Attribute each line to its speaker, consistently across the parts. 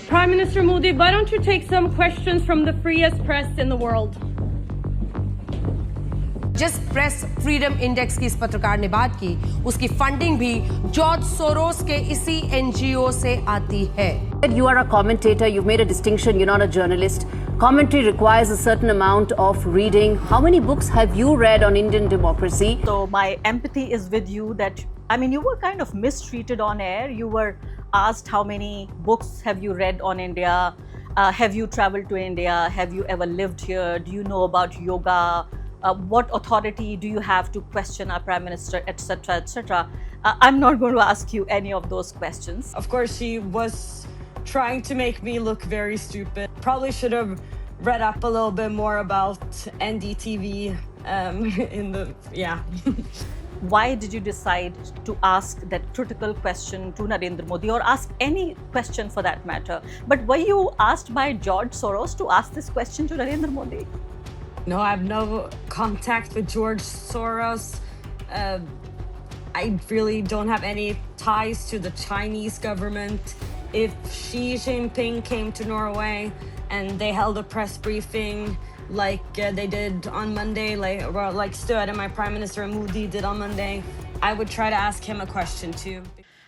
Speaker 1: Prime Minister Modi, why don't you take some questions from the freest press in the world?
Speaker 2: जिस press freedom index की इस पत्रकार ने बात की, उसकी फंडिंग भी जॉर्ज सोरोस के इसी एनजीओ से आती है.
Speaker 3: You are a commentator, you've made a distinction, you're not a journalist. Commentary requires a certain amount of reading. How many books have you read on Indian democracy?
Speaker 4: So my empathy is with you that, I mean, you were kind of mistreated on air. You were asked how many books have you read on India? Have you traveled to India? Have you ever lived here? Do you know about yoga? What authority do you have to question our Prime Minister, etc., etc.? I'm not going to ask you any of those questions.
Speaker 5: Of course, she was trying to make me look very stupid. Probably should have read up a little bit more about NDTV yeah.
Speaker 4: Why did you decide to ask that critical question to Narendra Modi, or ask any question for that matter? But were you asked by George Soros to ask this question to Narendra Modi?
Speaker 5: No, I have no contact with George Soros. I really don't have any ties to the Chinese government. If Xi Jinping came to Norway and they held a press briefing like they did on Monday, like Stöd and my Prime Minister Modi did on Monday, I would try to ask him a question too.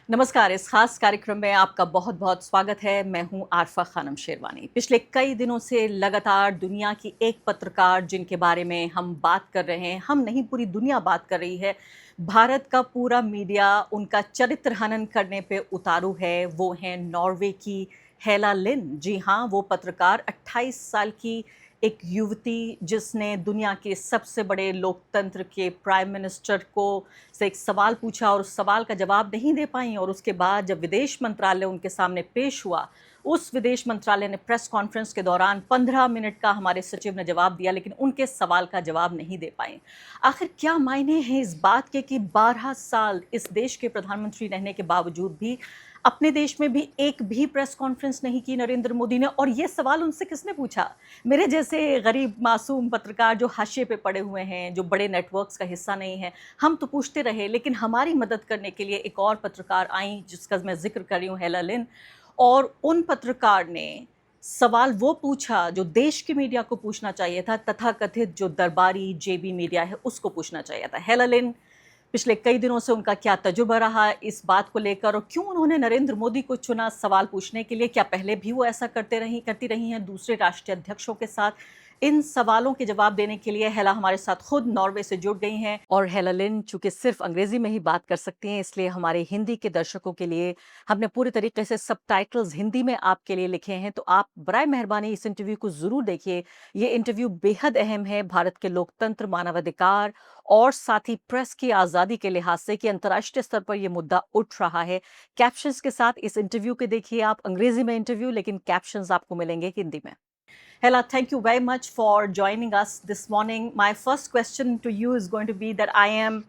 Speaker 4: नमस्कार, इस खास कार्यक्रम में आपका बहुत बहुत स्वागत है. मैं हूं आरफा खानम शेरवानी. पिछले कई दिनों से लगातार दुनिया की एक पत्रकार जिनके बारे में हम बात कर रहे हैं, हम नहीं पूरी दुनिया बात कर रही है, भारत का पूरा मीडिया उनका चरित्र हनन करने पे उतारू है, वो हैं नॉर्वे की हेला लिन. जी हाँ, वो पत्रकार 28 साल की एक युवती जिसने दुनिया के सबसे बड़े लोकतंत्र के प्राइम मिनिस्टर को से एक सवाल पूछा और उस सवाल का जवाब नहीं दे पाई, और उसके बाद जब विदेश मंत्रालय उनके सामने पेश हुआ, उस विदेश मंत्रालय ने प्रेस कॉन्फ्रेंस के दौरान 15 मिनट का हमारे सचिव ने जवाब दिया, लेकिन उनके सवाल का जवाब नहीं दे पाए. आखिर क्या मायने हैं इस बात के कि 12 साल इस देश के प्रधानमंत्री रहने के बावजूद भी अपने देश में भी एक भी प्रेस कॉन्फ्रेंस नहीं की नरेंद्र मोदी ने? और ये सवाल उनसे किसने पूछा? मेरे जैसे गरीब मासूम पत्रकार जो हाशिए पे पड़े हुए हैं, जो बड़े नेटवर्क्स का हिस्सा नहीं है, हम तो पूछते रहे, लेकिन हमारी मदद करने के लिए एक और पत्रकार आई जिसका मैं जिक्र कर रही हूँ, हेले लिंग. और उन पत्रकार ने सवाल वो पूछा जो देश की मीडिया को पूछना चाहिए था, तथाकथित जो दरबारी जेबी मीडिया है उसको पूछना चाहिए था. हेले लिंग, पिछले कई दिनों से उनका क्या तजुर्बा रहा इस बात को लेकर, और क्यों उन्होंने नरेंद्र मोदी को चुना सवाल पूछने के लिए? क्या पहले भी वो ऐसा करती रही हैं दूसरे राष्ट्रीय अध्यक्षों के साथ? इन सवालों के जवाब देने के लिए हेला हमारे साथ खुद नॉर्वे से जुड़ गई हैं. और हेला लिंग चूंकि सिर्फ अंग्रेजी में ही बात कर सकती हैं, इसलिए हमारे हिंदी के दर्शकों के लिए हमने पूरे तरीके से सबटाइटल्स हिंदी में आपके लिए लिखे हैं, तो आप बराए मेहरबानी इस इंटरव्यू को जरूर देखिए. ये इंटरव्यू बेहद अहम है भारत के लोकतंत्र, मानवाधिकार और साथ ही प्रेस की आज़ादी के लिहाज से कि अंतर्राष्ट्रीय स्तर पर यह मुद्दा उठ रहा है. कैप्शंस के साथ इस इंटरव्यू के देखिए आप. अंग्रेजी में इंटरव्यू, लेकिन कैप्शंस आपको मिलेंगे हिंदी में. Helle, thank you very much for joining us this morning. My first question to you is going to be that I am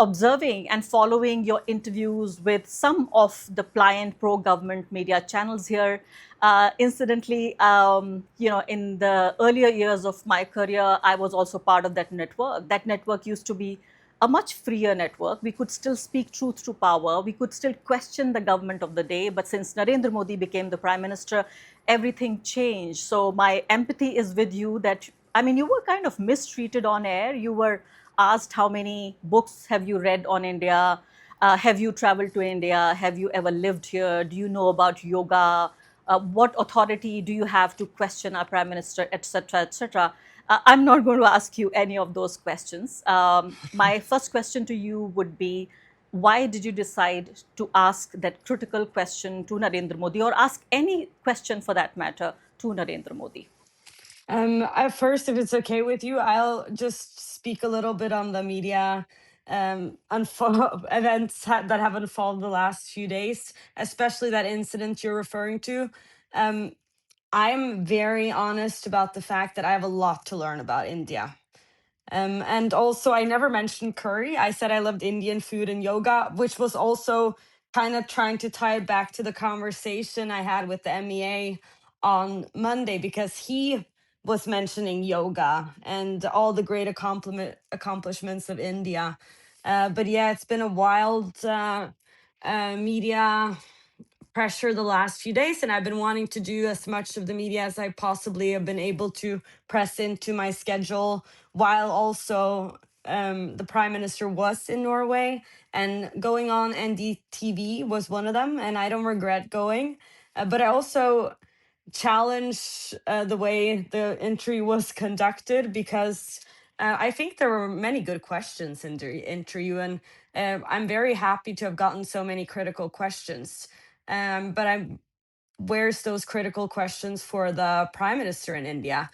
Speaker 4: observing and following your interviews with some of the pliant pro-government media channels here. Incidentally, in the earlier years of my career, I was also part of that network. That network used to be a much freer network. We could still speak truth to power. We could still question the government of the day. But since Narendra Modi became the Prime Minister, everything changed. So my empathy is with you that, I mean, you were kind of mistreated on air. You were asked how many books have you read on India? Have you traveled to India? Have you ever lived here? Do you know about yoga? What authority do you have to question our Prime Minister, etc., etc.? I'm not going to ask you any of those questions. My first question to you would be, why did you decide to ask that critical question to Narendra Modi, or ask any question for that matter to Narendra Modi?
Speaker 5: At first, if it's okay with you, I'll just speak a little bit on the media events that have unfolded the last few days, especially that incident you're referring to. I'm very honest about the fact that I have a lot to learn about India. And also, I never mentioned curry. I said I loved Indian food and yoga, which was also kind of trying to tie it back to the conversation I had with the MEA on Monday, because he was mentioning yoga and all the great accomplishments of India. But yeah, it's been a wild media pressure the last few days, and I've been wanting to do as much of the media as I possibly have been able to press into my schedule, while also the prime minister was in Norway, and going on NDTV was one of them, and I don't regret going. But I also challenge the way the interview was conducted, because I think there were many good questions in the interview, and I'm very happy to have gotten so many critical questions. But where's those critical questions for the prime minister in India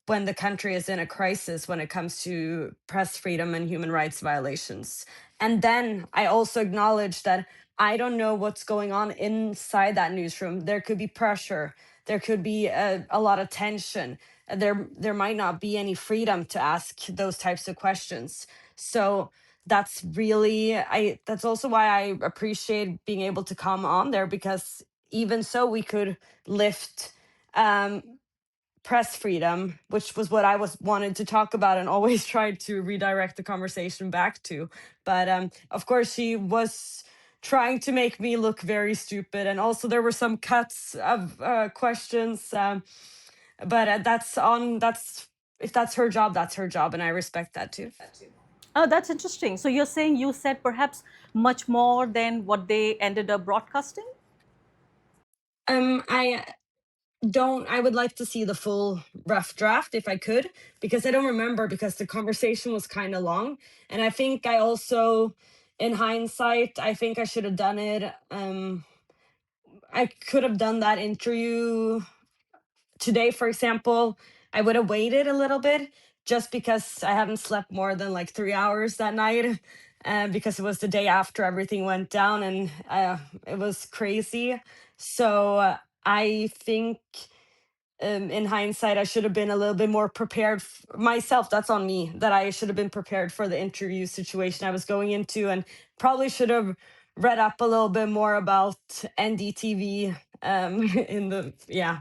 Speaker 5: when the country is in a crisis when it comes to press freedom and human rights violations? And then I also acknowledge that I don't know what's going on inside that newsroom. There could be pressure. There could be a lot of tension. There might not be any freedom to ask those types of questions. So that's really that's also why I appreciate being able to come on there, because even so we could lift press freedom, which was what I was wanted to talk about and always tried to redirect the conversation back to. But of course, she was trying to make me look very stupid, and also there were some cuts of questions. But that's if that's her job, that's her job, and I respect that too.
Speaker 4: Oh, that's interesting. So you're saying you said perhaps much more than what they ended up broadcasting?
Speaker 5: I don't I would like to see the full rough draft if I could, because I don't remember, because the conversation was kind of long, and I think I also, in hindsight, I think I should have done it. I could have done that interview today, for example. I would have waited a little bit, just because I hadn't slept more than like 3 hours that night, because it was the day after everything went down, and it was crazy. So I think, in hindsight, I should have been a little bit more prepared myself. That's on me, that I should have been prepared for the interview situation I was going into, and probably should have read up a little bit more about NDTV. In the yeah.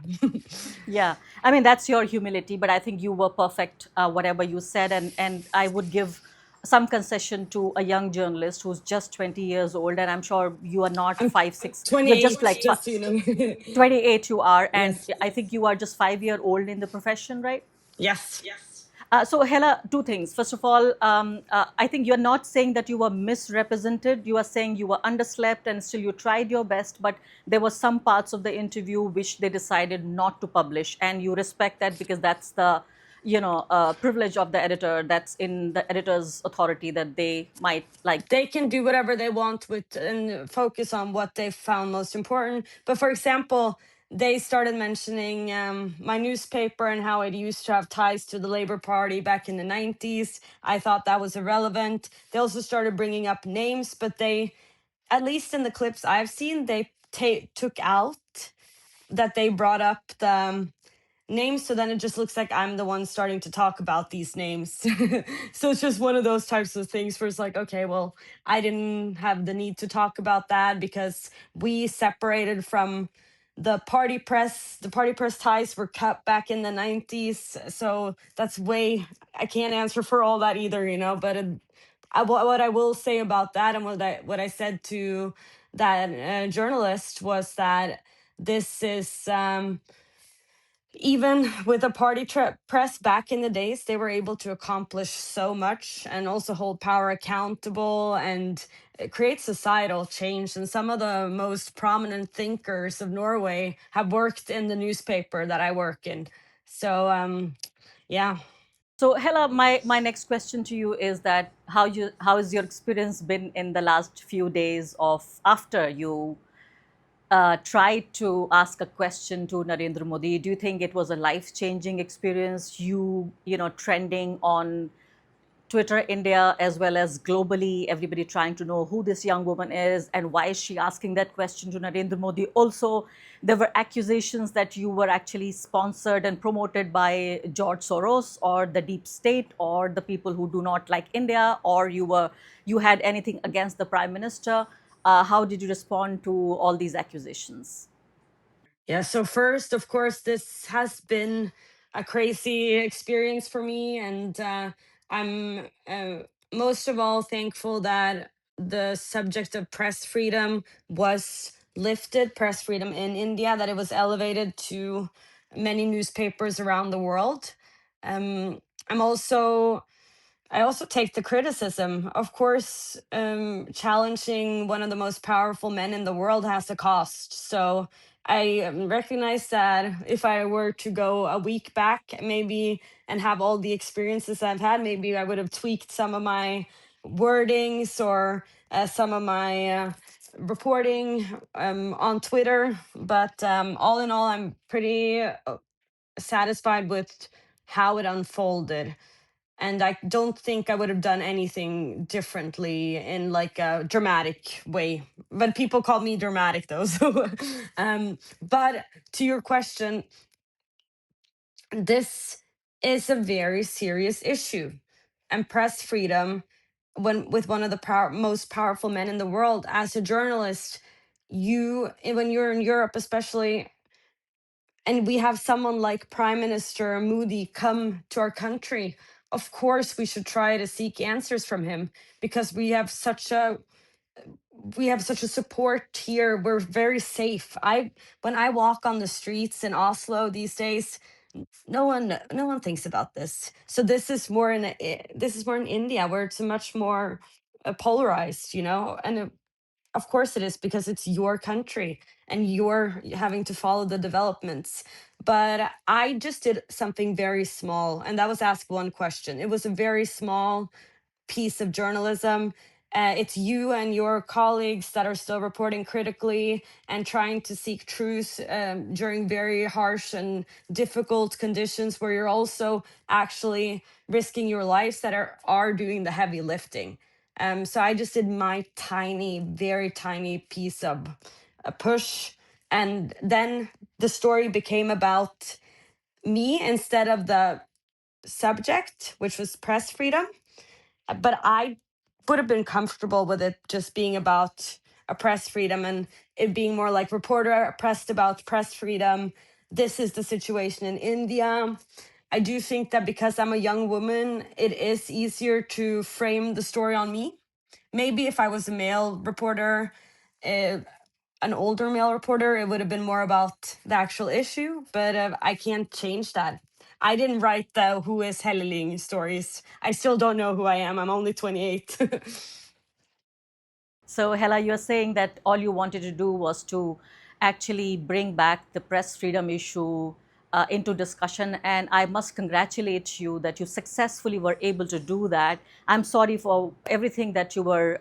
Speaker 4: Yeah, I mean that's your humility, but I think you were perfect, whatever you said, and I would give some concession to a young journalist who's just 20 years old, and I'm sure you are not
Speaker 5: I'm
Speaker 4: 5, 6. You're just
Speaker 5: 28,
Speaker 4: like
Speaker 5: just so you know.
Speaker 4: 28. You are, and
Speaker 5: Yes.
Speaker 4: I think you are just 5 year old in the profession, right?
Speaker 5: Yes.
Speaker 4: So, Helle, two things. First of all, I think you're not saying that you were misrepresented. You are saying you were underslept and still you tried your best, but there were some parts of the interview which they decided not to publish. And you respect that because that's the, privilege of the editor. That's in the editor's authority that they might like.
Speaker 5: They can do whatever they want with and focus on what they found most important. But for example, they started mentioning my newspaper and how it used to have ties to the Labour Party back in the 90s. I thought that was irrelevant. They also started bringing up names, but they, at least in the clips I've seen, they took out that they brought up the names, so then it just looks like I'm the one starting to talk about these names. So it's just one of those types of things where it's like, okay, well, I didn't have the need to talk about that because we separated from the party press. The party press ties were cut back in the 90s, so that's way, I can't answer for all that either, but what I will say about that, and what I said to that journalist, was that this is even with a party press back in the days, they were able to accomplish so much and also hold power accountable and create societal change. And some of the most prominent thinkers of Norway have worked in the newspaper that I work in. So yeah.
Speaker 4: So, Helle, my next question to you is that how has your experience been in the last few days of after you tried to ask a question to Narendra Modi? Do you think it was a life-changing experience? Trending on Twitter, India, as well as globally, everybody trying to know who this young woman is and why is she asking that question to Narendra Modi. Also, there were accusations that you were actually sponsored and promoted by George Soros or the deep state or the people who do not like India, or you had anything against the prime minister. How did you respond to all these accusations?
Speaker 5: Yeah, so first, of course, this has been a crazy experience for me, and I'm most of all thankful that the subject of press freedom was lifted press freedom in India, that it was elevated to many newspapers around the world. Um, I'm also I also take the criticism. Of course, challenging one of the most powerful men in the world has a cost. So I recognize that if I were to go a week back, maybe, and have all the experiences I've had, maybe I would have tweaked some of my wordings or some of my reporting on Twitter. But all in all, I'm pretty satisfied with how it unfolded, and I don't think I would have done anything differently in like a dramatic way. But people call me dramatic though. So, but to your question, this is a very serious issue, and press freedom, when with one of the most powerful men in the world, as a journalist, when you're in Europe, especially, and we have someone like Prime Minister Modi come to our country, of course we should try to seek answers from him, because we have such a support here. We're very safe. When I walk on the streets in Oslo these days, no one thinks about this. So this is more in India, where it's much more polarized, and of course it is, because it's your country and you're having to follow the developments. But I just did something very small, and that was ask one question. It was a very small piece of journalism. It's you and your colleagues that are still reporting critically and trying to seek truth during very harsh and difficult conditions, where you're also actually risking your lives, that are doing the heavy lifting. So I just did my tiny, very tiny piece of a push. And then the story became about me instead of the subject, which was press freedom. But I would have been comfortable with it just being about a press freedom, and it being more like reporter pressed about press freedom. This is the situation in India. I do think that because I'm a young woman, it is easier to frame the story on me. Maybe if I was a male reporter, uh, an older male reporter, it would have been more about the actual issue, but I can't change that. I didn't write the "Who is Hele Lyng" stories. I still don't know who I am. I'm only 28.
Speaker 4: So, Helle, you're saying that all you wanted to do was to actually bring back the press freedom issue into discussion, and I must congratulate you that you successfully were able to do that. I'm sorry for everything that you were,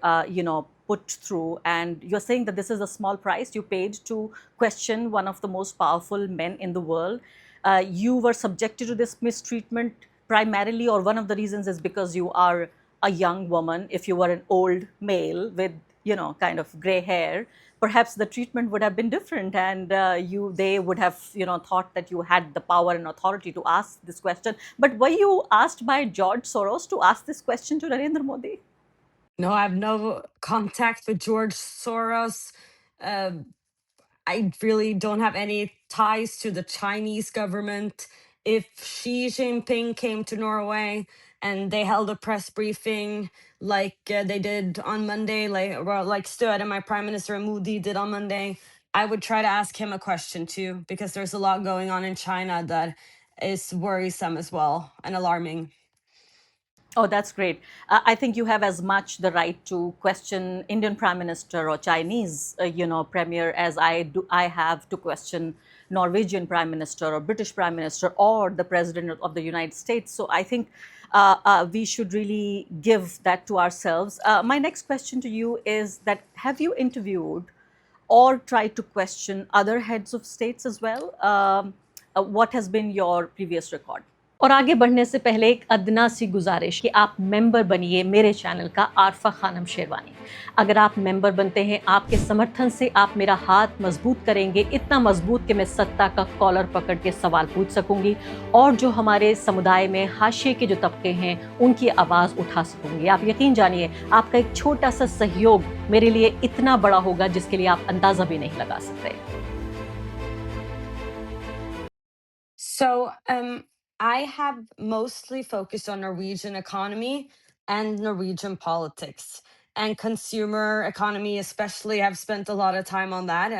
Speaker 4: put through, and you're saying that this is a small price you paid to question one of the most powerful men in the world. You were subjected to this mistreatment primarily, or one of the reasons is because you are a young woman. If you were an old male with kind of gray hair, perhaps the treatment would have been different, and they would have thought that you had the power and authority to ask this question. But were you asked by George Soros to ask this question to Narendra Modi?
Speaker 5: No, I have no contact with George Soros. Uh, I really don't have any ties to the Chinese government. If Xi Jinping came to Norway and they held a press briefing like they did on Monday, like Stöd and my Prime Minister Modi did on Monday, I would try to ask him a question too, because there's a lot going on in China that is worrisome as well and alarming.
Speaker 4: Oh, that's great. I think you have as much the right to question Indian Prime Minister or Chinese, Premier, as I do. I have to question Norwegian Prime Minister or British Prime Minister or the President of the United States. So I think we should really give that to ourselves. My next question to you is that have you interviewed or tried to question other heads of states as well? What has been your previous record? और आगे बढ़ने से पहले एक अदना सी गुजारिश कि आप मेंबर बनिए मेरे चैनल का आरफा खानम शेरवानी। अगर आप मेंबर बनते हैं, आपके समर्थन से आप मेरा हाथ मजबूत करेंगे, इतना मजबूत कि मैं सत्ता का कॉलर पकड़ के सवाल पूछ सकूंगी और जो हमारे समुदाय में हाशिए के जो तबके हैं उनकी आवाज़ उठा सकूंगी। आप यकीन जानिए, आपका एक छोटा सा सहयोग मेरे लिए इतना बड़ा होगा जिसके लिए आप अंदाज़ा भी नहीं लगा सकते।
Speaker 5: So, I have mostly focused on Norwegian economy and Norwegian politics. and consumer economy especially have spent a lot of time on that.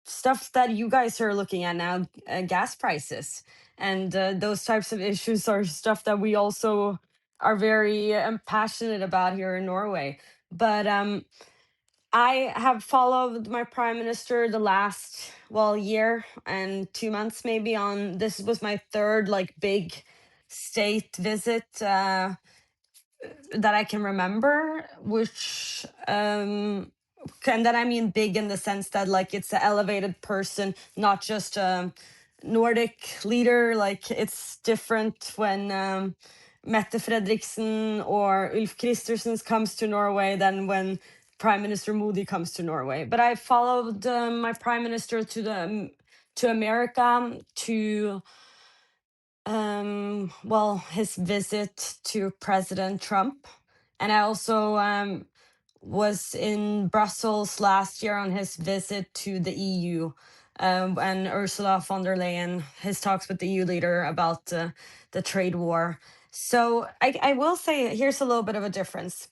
Speaker 5: Stuff that you guys are looking at now, gas prices, and those types of issues are stuff that we also are very passionate about here in Norway. But I have followed my prime minister the last, well, year and 2 months maybe. On this was my third like big state visit that I can remember, which and then I mean big in the sense that like it's an elevated person, not just a Nordic leader. Like it's different when Mette Fredriksen or Ulf Kristersson comes to Norway than when Prime Minister Modi comes to Norway. But I followed my prime minister to America to well, his visit to President Trump. And I also was in Brussels last year on his visit to the EU, and Ursula von der Leyen, his talks with the EU leader about the trade war. So I will say here's a little bit of a difference.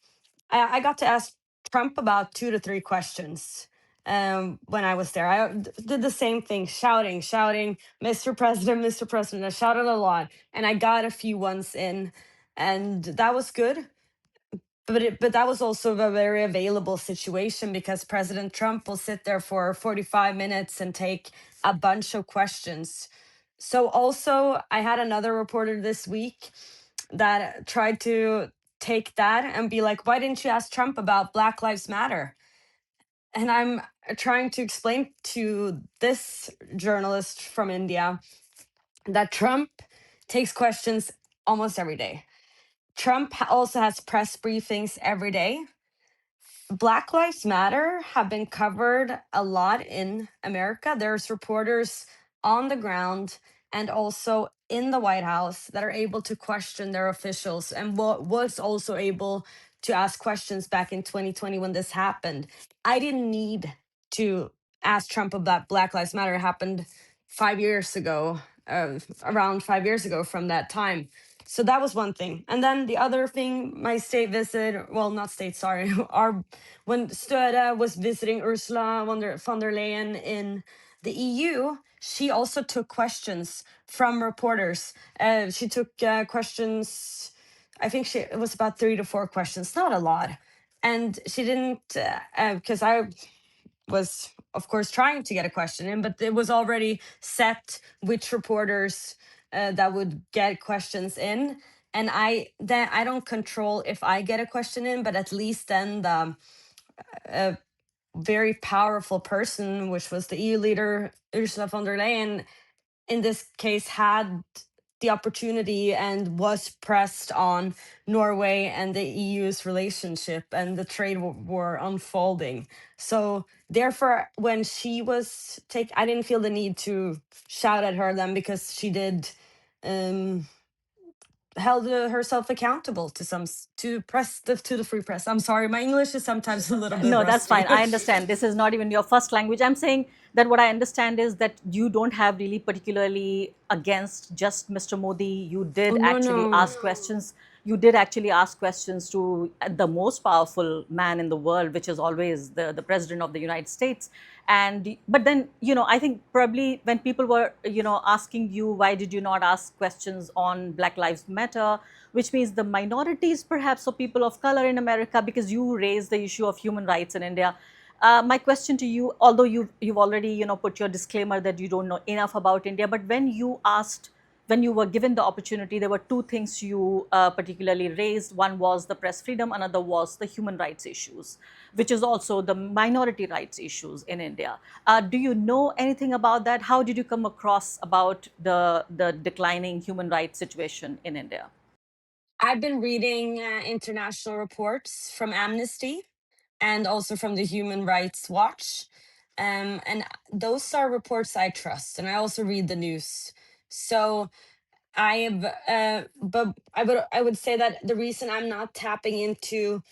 Speaker 5: I got to ask Trump about 2 to 3 questions when I was there. I did the same thing, shouting, Mr. President, Mr. President. I shouted a lot, and I got a few ones in, and that was good. But that was also a very available situation because President Trump will sit there for 45 minutes and take a bunch of questions. So also, I had another reporter this week that tried to take that and be like, why didn't you ask Trump about Black Lives Matter? And I'm trying to explain to this journalist from India that Trump takes questions almost every day. Trump also has press briefings every day. Black Lives Matter have been covered a lot in America. There's reporters on the ground and also in the White House that are able to question their officials, and was also able to ask questions back in 2020 when this happened. I didn't need to ask Trump about Black Lives Matter. It happened 5 years ago, around 5 years ago from that time. So that was one thing. And then the other thing, my state visit, well, not state, sorry, when Störe was visiting Ursula von der Leyen in the EU, she also took questions from reporters. She took questions, I think it was about 3 to 4 questions, not a lot. And she didn't, because I was, of course, trying to get a question in, but it was already set which reporters that would get questions in. And I don't control if I get a question in, but at least then the very powerful person, which was the EU leader, Ursula von der Leyen, in this case had the opportunity and was pressed on Norway and the EU's relationship and the trade war unfolding. So therefore, when she was I didn't feel the need to shout at her then, because she did held herself accountable to the free press. I'm sorry, my English is sometimes a little bit
Speaker 4: No,
Speaker 5: rusty.
Speaker 4: that's fine. I understand. This is not even your first language. I'm saying that what I understand is that you don't have really particularly against just Mr. Modi. You did actually ask questions. You did actually ask questions to the most powerful man in the world, which is always the president of the United States. But then, I think probably when people were, asking you, why did you not ask questions on Black Lives Matter, which means the minorities perhaps or people of color in America, because you raised the issue of human rights in India. My question to you, although you've already, put your disclaimer that you don't know enough about India, but when you were given the opportunity, there were 2 things you particularly raised. One was the press freedom, another was the human rights issues, which is also the minority rights issues in India. Do you know anything about that? How did you come across about the declining human rights situation in India?
Speaker 5: I've been reading international reports from Amnesty and also from the Human Rights Watch. And those are reports I trust, and I also read the news. So but I would say that the reason I'm not tapping into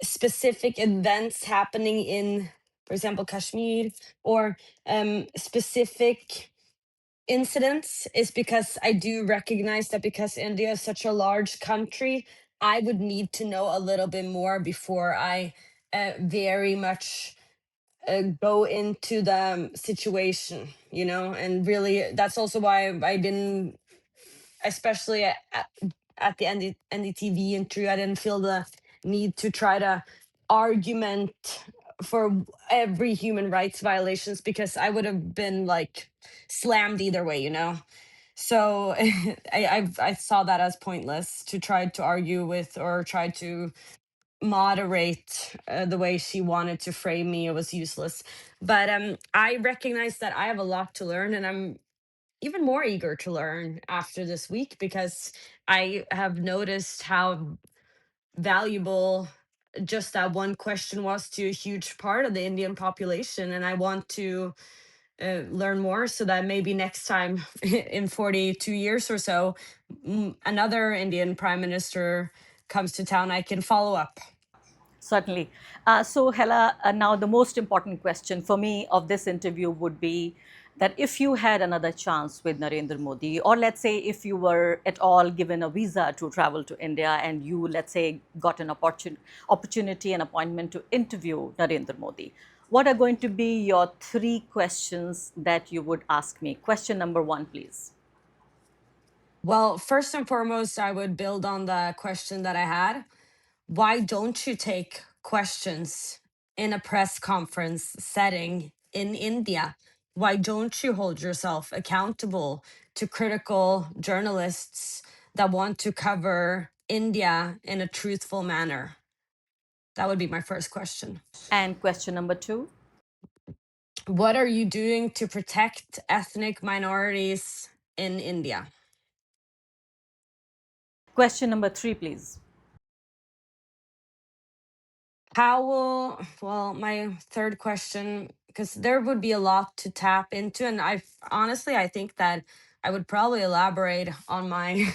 Speaker 5: specific events happening in, for example, Kashmir, or specific incidents, is because I do recognize that because India is such a large country, I would need to know a little bit more before I very much go into the situation, and really that's also why I didn't, especially at the NDTV interview, I didn't feel the need to try to argument for every human rights violations, because I would have been like slammed either way. So I saw that as pointless to try to argue with or try to moderate the way she wanted to frame me. It was useless. But I recognize that I have a lot to learn, and I'm even more eager to learn after this week, because I have noticed how valuable just that one question was to a huge part of the Indian population. And I want to learn more, so that maybe next time in 42 years or so, another Indian prime minister comes to town, I can follow up.
Speaker 4: Certainly. So, Helle, now the most important question for me of this interview would be that if you had another chance with Narendra Modi, or let's say if you were at all given a visa to travel to India and you, let's say, got an opportunity, an appointment to interview Narendra Modi, what are going to be your 3 questions that you would ask me? Question number 1, please.
Speaker 5: Well, first and foremost, I would build on the question that I had. Why don't you take questions in a press conference setting in India? Why don't you hold yourself accountable to critical journalists that want to cover India in a truthful manner? That would be my first question.
Speaker 4: And question number 2?
Speaker 5: What are you doing to protect ethnic minorities in India?
Speaker 4: Question number 3, please.
Speaker 5: Well, my third question, because there would be a lot to tap into, and I think that I would probably elaborate on my,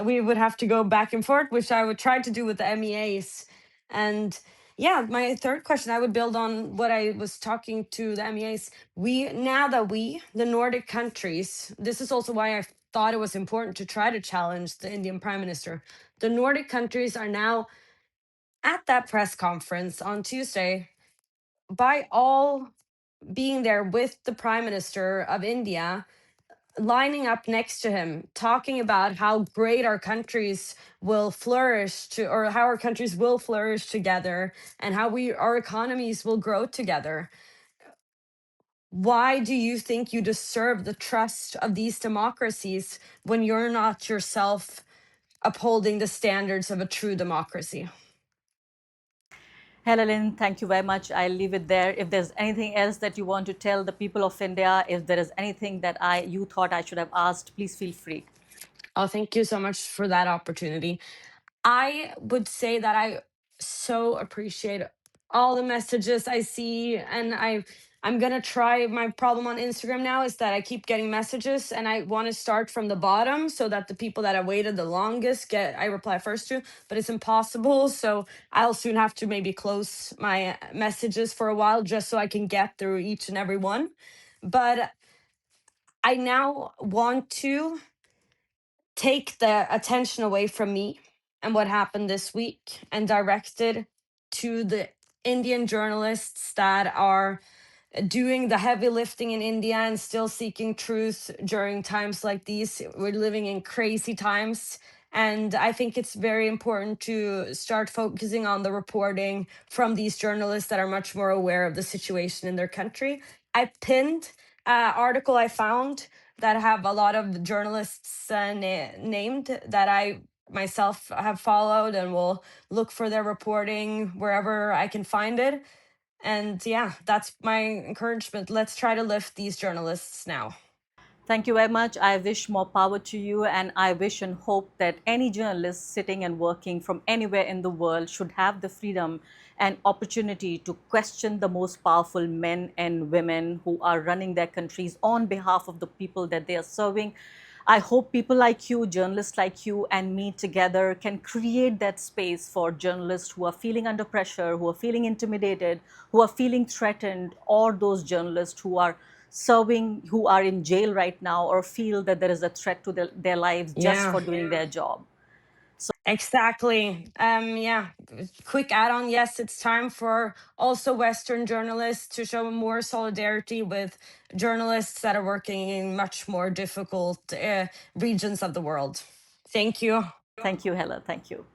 Speaker 5: we would have to go back and forth, which I would try to do with the MEAs. And yeah, my third question, I would build on what I was talking to the MEAs. The Nordic countries, this is also why I thought it was important to try to challenge the Indian Prime Minister. The Nordic countries are now at that press conference on Tuesday, by all being there with the Prime Minister of India, lining up next to him, talking about how great our countries will flourish or how our countries will flourish together, and how our economies will grow together. Why do you think you deserve the trust of these democracies when you're not yourself upholding the standards of a true democracy?
Speaker 4: Hele Lyng, thank you very much. I'll leave it there. If there's anything else that you want to tell the people of India, if there is anything that you thought I should have asked, please feel free.
Speaker 5: Oh, thank you so much for that opportunity. I would say that I so appreciate all the messages I see, and I'm gonna try. My problem on Instagram now is that I keep getting messages, and I want to start from the bottom so that the people that have waited the longest I reply first to, but it's impossible. So I'll soon have to maybe close my messages for a while just so I can get through each and every one. But I now want to take the attention away from me and what happened this week and direct it to the Indian journalists that are doing the heavy lifting in India and still seeking truth during times like these. We're living in crazy times. And I think it's very important to start focusing on the reporting from these journalists that are much more aware of the situation in their country. I pinned an article I found that have a lot of journalists named that I myself have followed, and will look for their reporting wherever I can find it. And yeah, that's my encouragement. Let's try to lift these journalists now.
Speaker 4: Thank you very much. I wish more power to you, and I wish and hope that any journalist sitting and working from anywhere in the world should have the freedom and opportunity to question the most powerful men and women who are running their countries on behalf of the people that they are serving. I hope people like you, journalists like you and me together can create that space for journalists who are feeling under pressure, who are feeling intimidated, who are feeling threatened, or those journalists who are serving, who are in jail right now or feel that there is a threat to their lives just for doing their job.
Speaker 5: Exactly. Yeah. Quick add-on. Yes, it's time for also Western journalists to show more solidarity with journalists that are working in much more difficult regions of the world. Thank you.
Speaker 4: Thank you, Helle. Thank you.